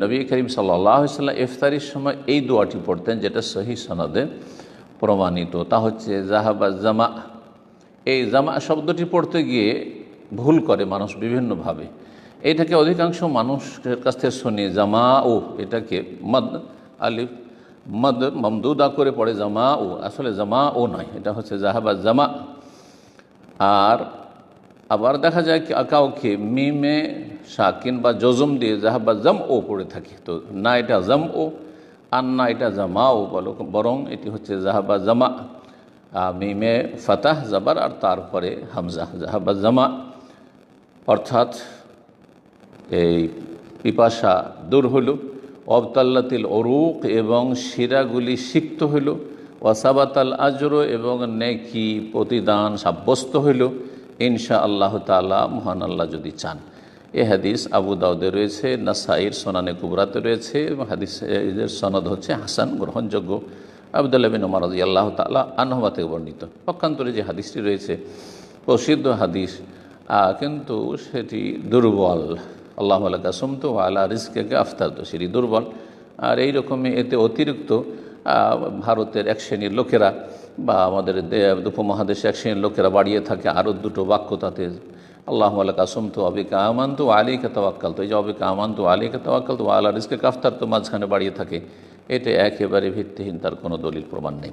নবী করিম সাল্লাল্লাহু আলাইহি ওয়াসাল্লাম ইফতারির সময় এই দোয়াটি পড়তেন, যেটা সহিহ সনদে প্রমাণিত। তা হচ্ছে জাহাবা জামা। এই জামা শব্দটি পড়তে গিয়ে ভুল করে মানুষ বিভিন্নভাবে। এটাকে অধিকাংশ মানুষের কাছ থেকে শুনি জামা ও, এটাকে মদ আলিফ মদ মমদুদা করে পড়ে জামা ও, আসলে জামা ও নয়, এটা হচ্ছে জাহাবা জামা। আর আবার দেখা যায় কাউকে মিমে সাকিন বা জজম দিয়ে জাহাবা জাম ও পড়ে থাকে। তো না এটা জাম ও, আর না এটা জামা ও বলো, বরং এটি হচ্ছে জাহাবা জামা, মিমে ফাতাহ জাবার আর তারপরে হামজা, জাহাবা জামা। অর্থাৎ এই পিপাসা দূর হইল, অবতাল্লাতিল অরুক এবং শিরাগুলি সিক্ত হইল, ওয়াসাবাতাল আজর এবং নেকি প্রতিদান সাব্যস্ত হইল ইনশা আল্লাহ তাআলা, মহান আল্লাহ যদি চান। এ হাদিস আবু দাউদে রয়েছে, নাসাইর সোনানে কুবরাতে রয়েছে এবং হাদিসের সনদ হচ্ছে হাসান, গ্রহণযোগ্য। আবদুল্লাহ বিন উমর রাদিয়াল্লাহু তাআলা আনহুমা থেকে বর্ণিত। পক্ষান্তরে যে হাদিসটি রয়েছে প্রসিদ্ধ হাদিস, কিন্তু সেটি দুর্বল। আল্লাহু আলাকা সুমতু ওয়া আলা রিজকিকা আফতারতু, সেটি দুর্বল। আর এই রকমই এতে অতিরিক্ত ভারতের এক শ্রেণীর লোকেরা বা আমাদের উপমহাদেশে এক শ্রেণীর লোকেরা বাড়িয়ে থাকে আরও দুটো বাক্য তাতে, আল্লাহু আলাকা সুমতু আবিকা আমানতু আলাইকা তাওয়াক্কালতু। এই যে আবিকা আমানতু আলাইকা তাওয়াক্কালতু ওয়া আলা রিজকিকা আফতারতু মাঝখানে বাড়িয়ে থাকে, এটা একেবারে ভিত্তিহীন, তার কোনো দলিল প্রমাণ নেই।